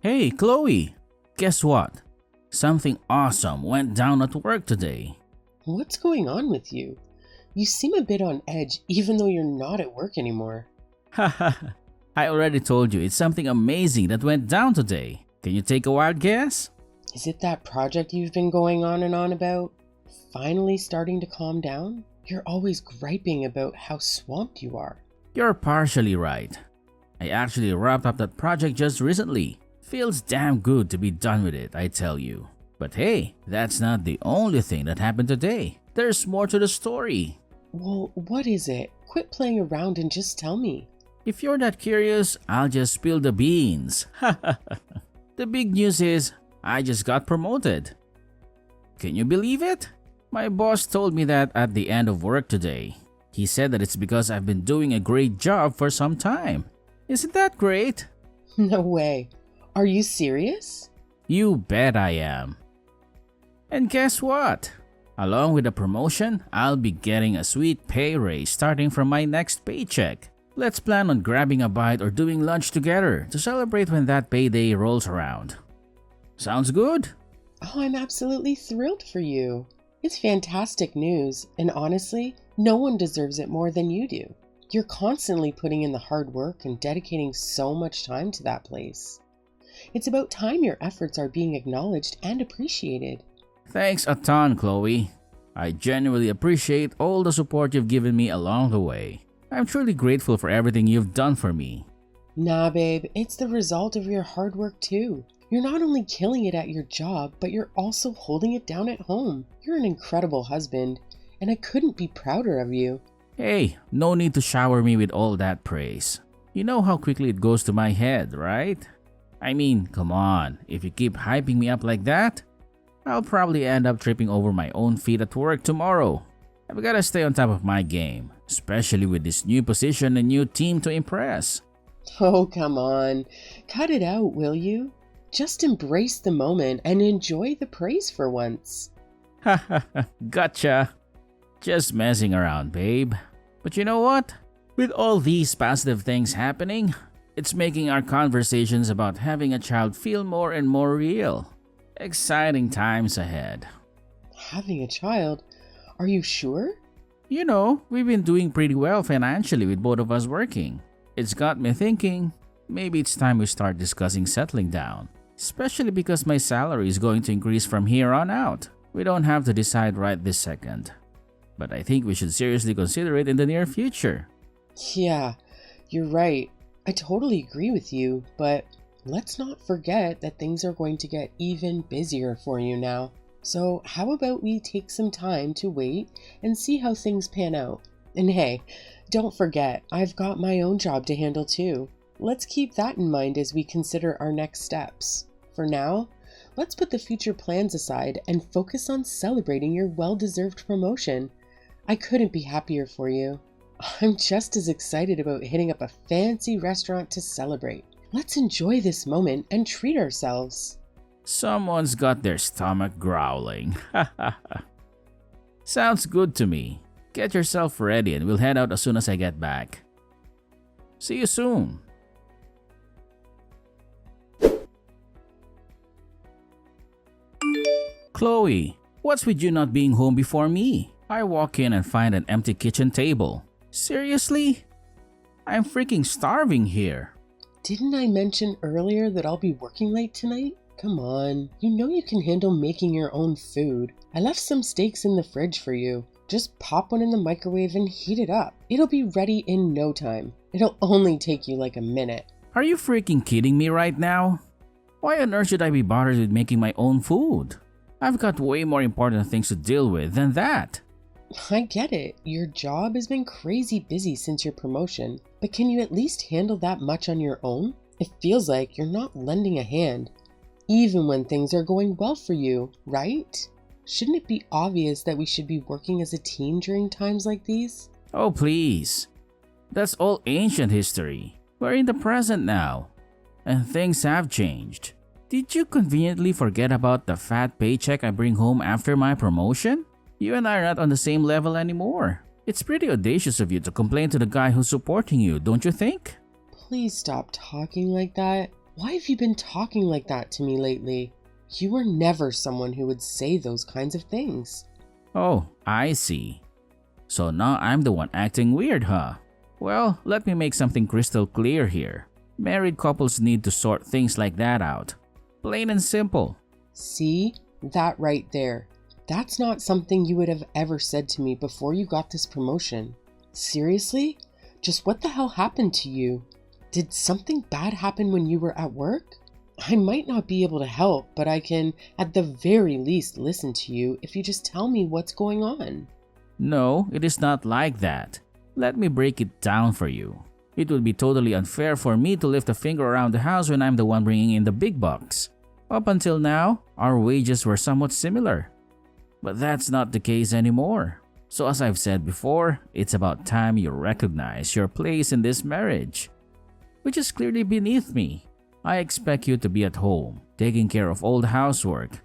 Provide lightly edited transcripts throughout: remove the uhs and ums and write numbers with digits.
Hey, Chloe! Guess what? Something awesome went down at work today. What's going on with you? You seem a bit on edge even though you're not at work anymore. Haha, I already told you it's something amazing that went down today. Can you take a wild guess? Is it that project you've been going on and on about? Finally starting to calm down? You're always griping about how swamped you are. You're partially right. I actually wrapped up that project just recently. Feels damn good to be done with it, I tell you. But hey, that's not the only thing that happened today. There's more to the story. Well, what is it? Quit playing around and just tell me. If you're that curious, I'll just spill the beans. The big news is, I just got promoted. Can you believe it? My boss told me that at the end of work today. He said that it's because I've been doing a great job for some time. Isn't that great? No way. Are you serious? You bet I am. And guess what? Along with the promotion, I'll be getting a sweet pay raise starting from my next paycheck. Let's plan on grabbing a bite or doing lunch together to celebrate when that payday rolls around. Sounds good? Oh, I'm absolutely thrilled for you. It's fantastic news, and honestly, no one deserves it more than you do. You're constantly putting in the hard work and dedicating so much time to that place. It's about time your efforts are being acknowledged and appreciated. Thanks a ton, Chloe. I genuinely appreciate all the support you've given me along the way. I'm truly grateful for everything you've done for me. Nah, babe, it's the result of your hard work too. You're not only killing it at your job, but you're also holding it down at home. You're an incredible husband, and I couldn't be prouder of you. Hey, no need to shower me with all that praise. You know how quickly it goes to my head, right? I mean, come on, if you keep hyping me up like that, I'll probably end up tripping over my own feet at work tomorrow. I've gotta stay on top of my game, especially with this new position and new team to impress. Oh, come on. Cut it out, will you? Just embrace the moment and enjoy the praise for once. Haha, gotcha. Just messing around, babe. But you know what? With all these positive things happening, it's making our conversations about having a child feel more and more real. Exciting times ahead. Having a child? Are you sure? You know, we've been doing pretty well financially with both of us working. It's got me thinking, maybe it's time we start discussing settling down. Especially because my salary is going to increase from here on out. We don't have to decide right this second. But I think we should seriously consider it in the near future. Yeah, you're right. I totally agree with you, but let's not forget that things are going to get even busier for you now. So how about we take some time to wait and see how things pan out? And hey, don't forget, I've got my own job to handle too. Let's keep that in mind as we consider our next steps. For now, let's put the future plans aside and focus on celebrating your well-deserved promotion. I couldn't be happier for you. I'm just as excited about hitting up a fancy restaurant to celebrate. Let's enjoy this moment and treat ourselves. Someone's got their stomach growling. Sounds good to me. Get yourself ready and we'll head out as soon as I get back. See you soon. Chloe, what's with you not being home before me? I walk in and find an empty kitchen table. Seriously? I'm freaking starving here. Didn't I mention earlier that I'll be working late tonight? Come on, you know you can handle making your own food. I left some steaks in the fridge for you. Just pop one in the microwave and heat it up. It'll be ready in no time. It'll only take you like a minute. Are you freaking kidding me right now? Why on earth should I be bothered with making my own food? I've got way more important things to deal with than that. I get it. Your job has been crazy busy since your promotion, but can you at least handle that much on your own? It feels like you're not lending a hand, even when things are going well for you, right? Shouldn't it be obvious that we should be working as a team during times like these? Oh, please. That's all ancient history. We're in the present now, and things have changed. Did you conveniently forget about the fat paycheck I bring home after my promotion? You and I are not on the same level anymore. It's pretty audacious of you to complain to the guy who's supporting you, don't you think? Please stop talking like that. Why have you been talking like that to me lately? You were never someone who would say those kinds of things. Oh, I see. So now I'm the one acting weird, huh? Well, let me make something crystal clear here. Married couples need to sort things like that out. Plain and simple. See? That right there. That's not something you would have ever said to me before you got this promotion. Seriously? Just what the hell happened to you? Did something bad happen when you were at work? I might not be able to help, but I can, at the very least, listen to you if you just tell me what's going on. No, it is not like that. Let me break it down for you. It would be totally unfair for me to lift a finger around the house when I'm the one bringing in the big bucks. Up until now, our wages were somewhat similar. But that's not the case anymore. So as I've said before, it's about time you recognize your place in this marriage, which is clearly beneath me. I expect you to be at home, taking care of all the housework.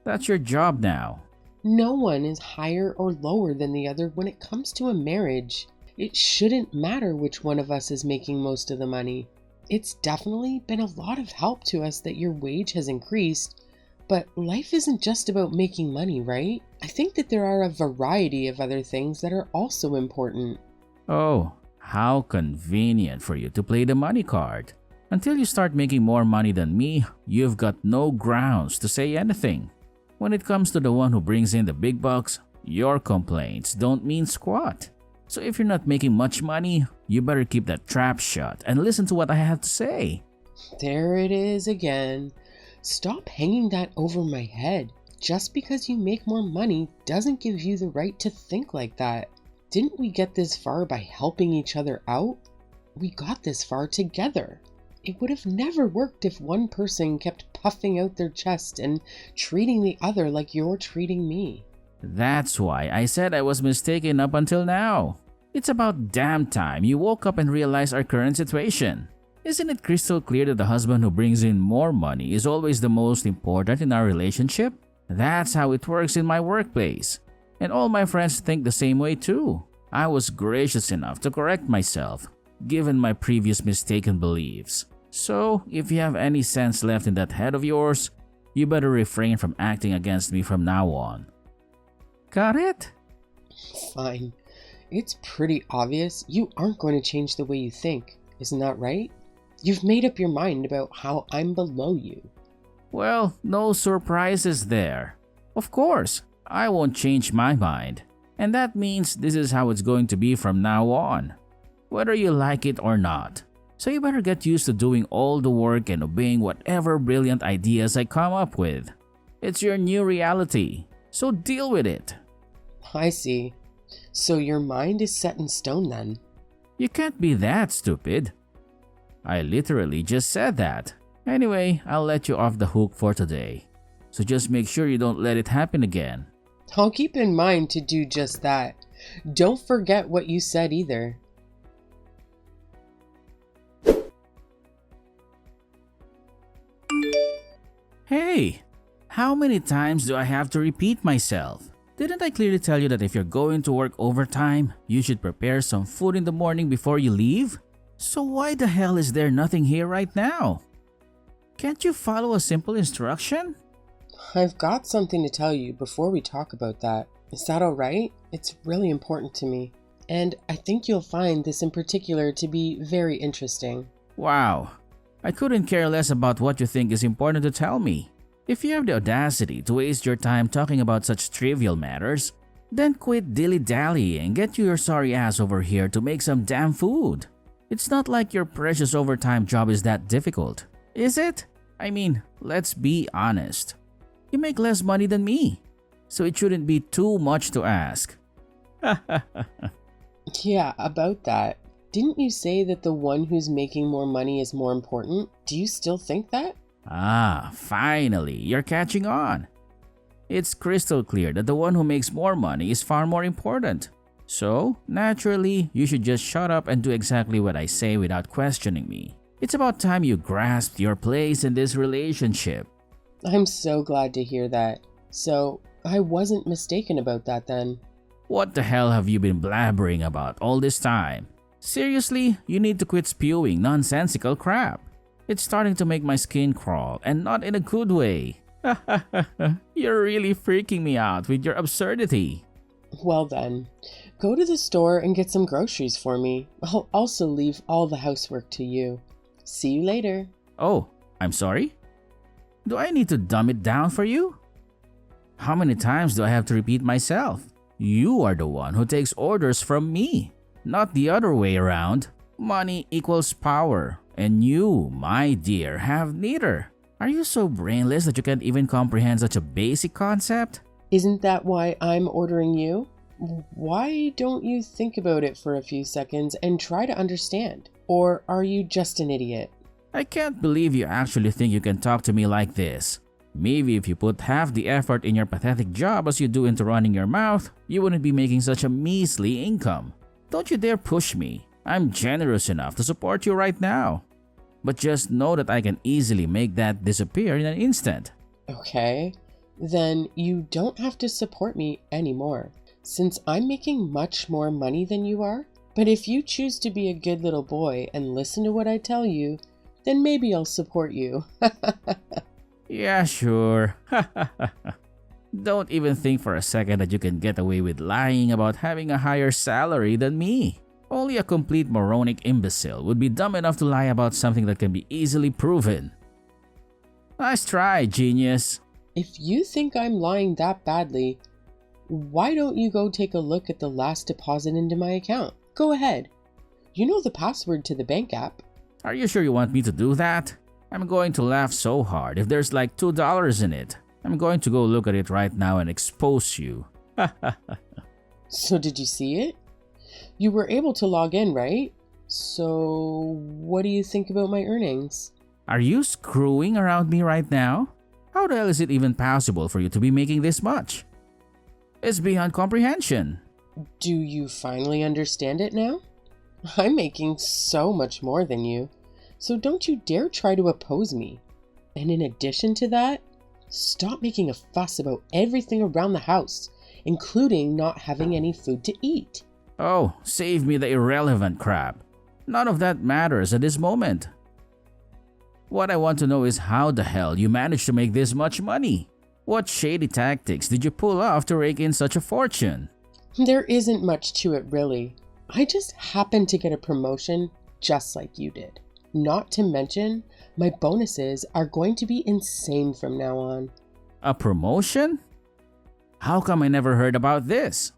That's your job now. No one is higher or lower than the other when it comes to a marriage. It shouldn't matter which one of us is making most of the money. It's definitely been a lot of help to us that your wage has increased, but life isn't just about making money, right? I think that there are a variety of other things that are also important. Oh, how convenient for you to play the money card. Until you start making more money than me, you've got no grounds to say anything. When it comes to the one who brings in the big bucks, your complaints don't mean squat. So if you're not making much money, you better keep that trap shut and listen to what I have to say. There it is again. Stop hanging that over my head. Just because you make more money doesn't give you the right to think like that. Didn't we get this far by helping each other out? We got this far together. It would have never worked if one person kept puffing out their chest and treating the other like you're treating me. That's why I said I was mistaken up until now. It's about damn time you woke up and realized our current situation. Isn't it crystal clear that the husband who brings in more money is always the most important in our relationship? That's how it works in my workplace. And all my friends think the same way too. I was gracious enough to correct myself, given my previous mistaken beliefs. So, if you have any sense left in that head of yours, you better refrain from acting against me from now on. Got it? Fine. It's pretty obvious you aren't going to change the way you think, isn't that right? You've made up your mind about how I'm below you. Well, no surprises there. Of course, I won't change my mind. And that means this is how it's going to be from now on, whether you like it or not. So you better get used to doing all the work and obeying whatever brilliant ideas I come up with. It's your new reality, so deal with it. I see. So your mind is set in stone then? You can't be that stupid. I literally just said that. Anyway, I'll let you off the hook for today. So just make sure you don't let it happen again. I'll keep in mind to do just that. Don't forget what you said either. Hey, how many times do I have to repeat myself? Didn't I clearly tell you that if you're going to work overtime, you should prepare some food in the morning before you leave? So why the hell is there nothing here right now? Can't you follow a simple instruction? I've got something to tell you before we talk about that. Is that alright? It's really important to me. And I think you'll find this in particular to be very interesting. Wow, I couldn't care less about what you think is important to tell me. If you have the audacity to waste your time talking about such trivial matters, then quit dilly-dallying and get your sorry ass over here to make some damn food. It's not like your precious overtime job is that difficult, is it? I mean, let's be honest. You make less money than me, so it shouldn't be too much to ask. Yeah, about that. Didn't you say that the one who's making more money is more important? Do you still think that? Ah, finally, you're catching on. It's crystal clear that the one who makes more money is far more important. So, naturally, you should just shut up and do exactly what I say without questioning me. It's about time you grasped your place in this relationship. I'm so glad to hear that. So, I wasn't mistaken about that then. What the hell have you been blabbering about all this time? Seriously, you need to quit spewing nonsensical crap. It's starting to make my skin crawl, and not in a good way. You're really freaking me out with your absurdity. Well then, go to the store and get some groceries for me. I'll also leave all the housework to you. See you later. Oh, I'm sorry? Do I need to dumb it down for you? How many times do I have to repeat myself? You are the one who takes orders from me, not the other way around. Money equals power, and you, my dear, have neither. Are you so brainless that you can't even comprehend such a basic concept? Isn't that why I'm ordering you? Why don't you think about it for a few seconds and try to understand? Or are you just an idiot? I can't believe you actually think you can talk to me like this. Maybe if you put half the effort in your pathetic job as you do into running your mouth, you wouldn't be making such a measly income. Don't you dare push me. I'm generous enough to support you right now. But just know that I can easily make that disappear in an instant. Okay, then you don't have to support me anymore, since I'm making much more money than you are. But if you choose to be a good little boy and listen to what I tell you, then maybe I'll support you. Yeah, sure. Don't even think for a second that you can get away with lying about having a higher salary than me. Only a complete moronic imbecile would be dumb enough to lie about something that can be easily proven. Nice try, genius. If you think I'm lying that badly, why don't you go take a look at the last deposit into my account? Go ahead. You know the password to the bank app. Are you sure you want me to do that? I'm going to laugh so hard if there's like $2 in it. I'm going to go look at it right now and expose you. So did you see it? You were able to log in, right? So what do you think about my earnings? Are you screwing around me right now? How the hell is it even possible for you to be making this much? It's beyond comprehension. Do you finally understand it now? I'm making so much more than you, so don't you dare try to oppose me. And in addition to that, stop making a fuss about everything around the house, including not having any food to eat. Oh, save me the irrelevant crap. None of that matters at this moment. What I want to know is how the hell you managed to make this much money. What shady tactics did you pull off to rake in such a fortune? There isn't much to it, really. I just happened to get a promotion just like you did. Not to mention, my bonuses are going to be insane from now on. A promotion? How come I never heard about this?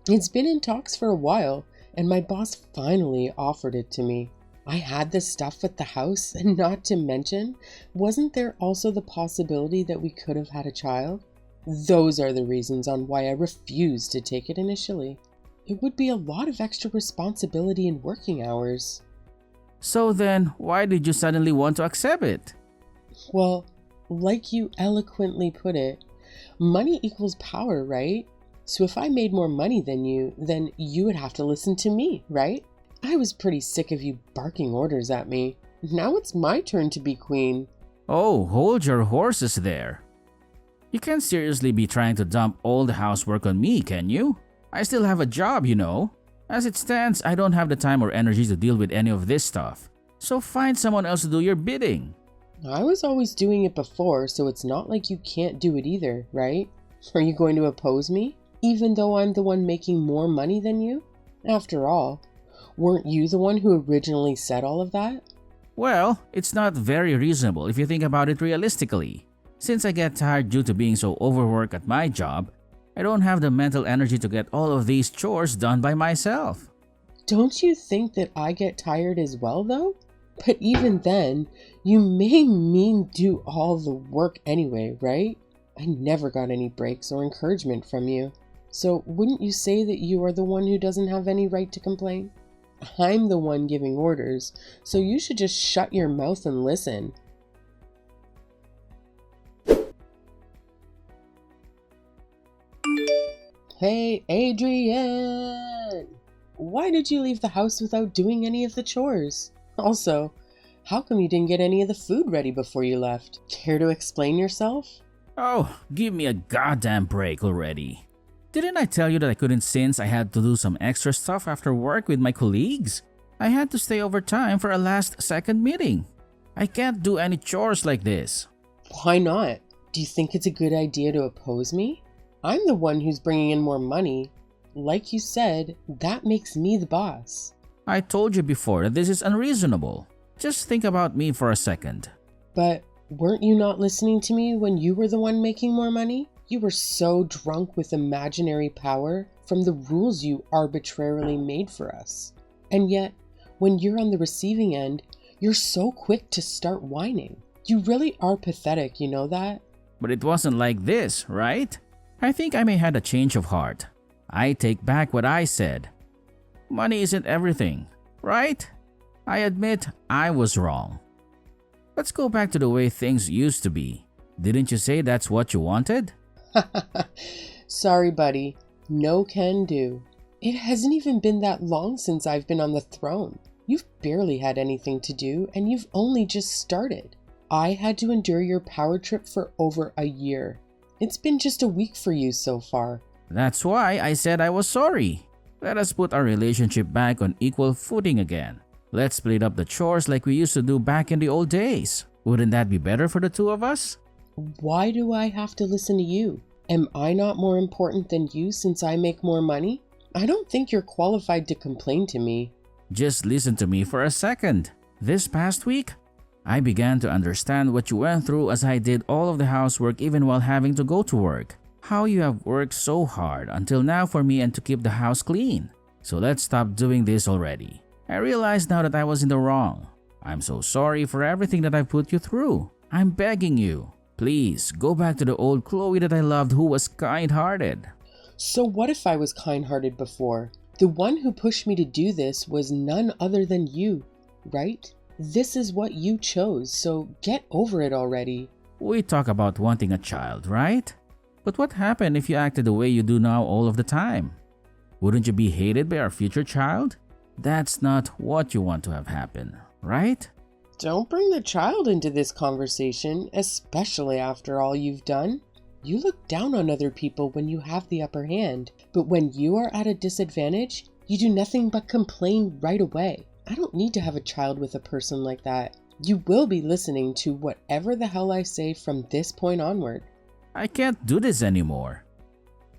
It's been in talks for a while, and my boss finally offered it to me. I had the stuff at the house, and not to mention, wasn't there also the possibility that we could have had a child? Those are the reasons on why I refused to take it initially. It would be a lot of extra responsibility and working hours. So then, why did you suddenly want to accept it? Well, like you eloquently put it, money equals power, right? So if I made more money than you, then you would have to listen to me, right? I was pretty sick of you barking orders at me. Now it's my turn to be queen. Oh, hold your horses there. You can't seriously be trying to dump all the housework on me, can you? I still have a job, you know. As it stands, I don't have the time or energy to deal with any of this stuff. So find someone else to do your bidding. I was always doing it before, so it's not like you can't do it either, right? Are you going to oppose me, even though I'm the one making more money than you? After all, weren't you the one who originally said all of that? Well, it's not very reasonable if you think about it realistically. Since I get tired due to being so overworked at my job, I don't have the mental energy to get all of these chores done by myself. Don't you think that I get tired as well, though? But even then, you made me do all the work anyway, right? I never got any breaks or encouragement from you. So wouldn't you say that you are the one who doesn't have any right to complain? I'm the one giving orders, so you should just shut your mouth and listen. Hey, Adrian! Why did you leave the house without doing any of the chores? Also, how come you didn't get any of the food ready before you left? Care to explain yourself? Oh, give me a goddamn break already. Didn't I tell you that I couldn't since I had to do some extra stuff after work with my colleagues? I had to stay overtime for a last-second meeting. I can't do any chores like this. Why not? Do you think it's a good idea to oppose me? I'm the one who's bringing in more money. Like you said, that makes me the boss. I told you before that this is unreasonable. Just think about me for a second. But weren't you not listening to me when you were the one making more money? You were so drunk with imaginary power from the rules you arbitrarily made for us. And yet, when you're on the receiving end, you're so quick to start whining. You really are pathetic, you know that? But it wasn't like this, right? I think I may have a change of heart. I take back what I said. Money isn't everything, right? I admit I was wrong. Let's go back to the way things used to be. Didn't you say that's what you wanted? Sorry, buddy. No can do. It hasn't even been that long since I've been on the throne. You've barely had anything to do, and you've only just started. I had to endure your power trip for over a year. It's been just a week for you so far. That's why I said I was sorry. Let us put our relationship back on equal footing again. Let's split up the chores like we used to do back in the old days. Wouldn't that be better for the two of us? Why do I have to listen to you? Am I not more important than you since I make more money? I don't think you're qualified to complain to me. Just listen to me for a second. This past week, I began to understand what you went through as I did all of the housework even while having to go to work. How you have worked so hard until now for me and to keep the house clean. So let's stop doing this already. I realize now that I was in the wrong. I'm so sorry for everything that I put you through. I'm begging you. Please, go back to the old Chloe that I loved who was kind-hearted. So what if I was kind-hearted before? The one who pushed me to do this was none other than you, right? This is what you chose, so get over it already. We talk about wanting a child, right? But what happened if you acted the way you do now all of the time? Wouldn't you be hated by our future child? That's not what you want to have happen, right? Don't bring the child into this conversation, especially after all you've done. You look down on other people when you have the upper hand, but when you are at a disadvantage, you do nothing but complain right away. I don't need to have a child with a person like that. You will be listening to whatever the hell I say from this point onward. I can't do this anymore.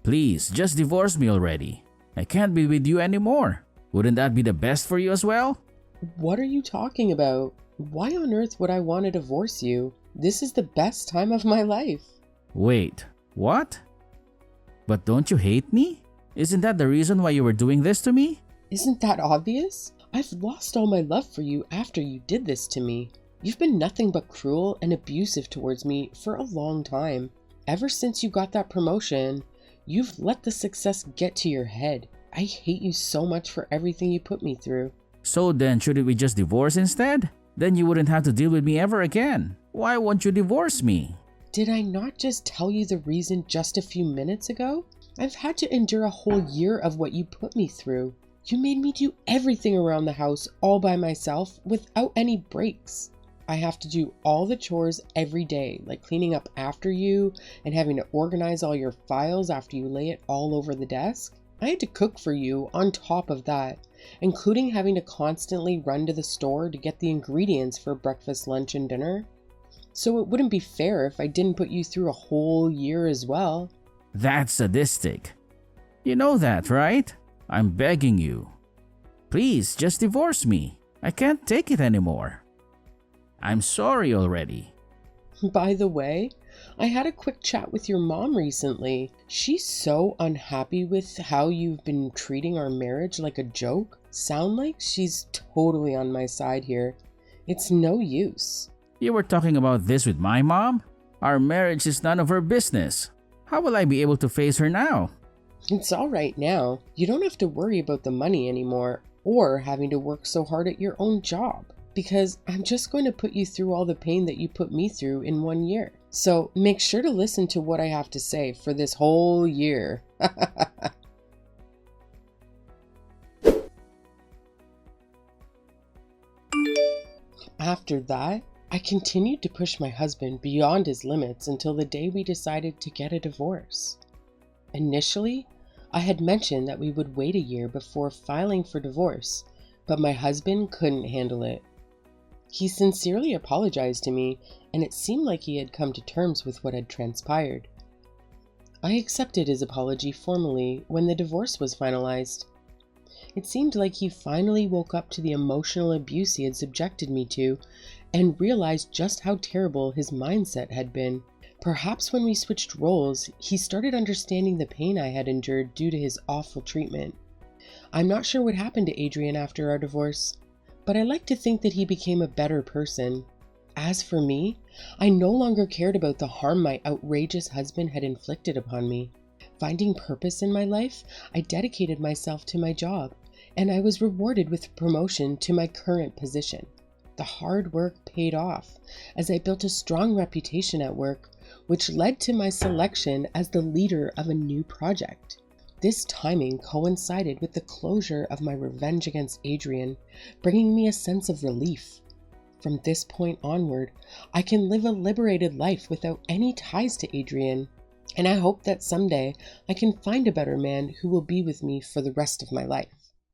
Please, just divorce me already. I can't be with you anymore. Wouldn't that be the best for you as well? What are you talking about? Why on earth would I want to divorce you? This is the best time of my life. Wait, what? But don't you hate me? Isn't that the reason why you were doing this to me? Isn't that obvious? I've lost all my love for you after you did this to me. You've been nothing but cruel and abusive towards me for a long time. Ever since you got that promotion, you've let the success get to your head. I hate you so much for everything you put me through. So then, shouldn't we just divorce instead? Then you wouldn't have to deal with me ever again. Why won't you divorce me? Did I not just tell you the reason just a few minutes ago? I've had to endure a whole year of what you put me through. You made me do everything around the house all by myself without any breaks. I have to do all the chores every day, like cleaning up after you and having to organize all your files after you lay it all over the desk. I had to cook for you on top of that, including having to constantly run to the store to get the ingredients for breakfast, lunch, and dinner. So it wouldn't be fair if I didn't put you through a whole year as well. That's sadistic. You know that, right? I'm begging you. Please, just divorce me. I can't take it anymore. I'm sorry already. By the way, I had a quick chat with your mom recently. She's so unhappy with how you've been treating our marriage like a joke. Sound like she's totally on my side here. It's no use. You were talking about this with my mom? Our marriage is none of her business. How will I be able to face her now? It's all right now. You don't have to worry about the money anymore or having to work so hard at your own job, because I'm just going to put you through all the pain that you put me through in 1 year. So make sure to listen to what I have to say for this whole year. After that, I continued to push my husband beyond his limits until the day we decided to get a divorce. Initially, I had mentioned that we would wait a year before filing for divorce, but my husband couldn't handle it. He sincerely apologized to me, and it seemed like he had come to terms with what had transpired. I accepted his apology formally when the divorce was finalized. It seemed like he finally woke up to the emotional abuse he had subjected me to and realized just how terrible his mindset had been. Perhaps when we switched roles, he started understanding the pain I had endured due to his awful treatment. I'm not sure what happened to Adrian after our divorce, but I like to think that he became a better person. As for me, I no longer cared about the harm my outrageous husband had inflicted upon me. Finding purpose in my life, I dedicated myself to my job, and I was rewarded with promotion to my current position. The hard work paid off, as I built a strong reputation at work, which led to my selection as the leader of a new project. This timing coincided with the closure of my revenge against Adrian, bringing me a sense of relief. From this point onward, I can live a liberated life without any ties to Adrian, and I hope that someday I can find a better man who will be with me for the rest of my life.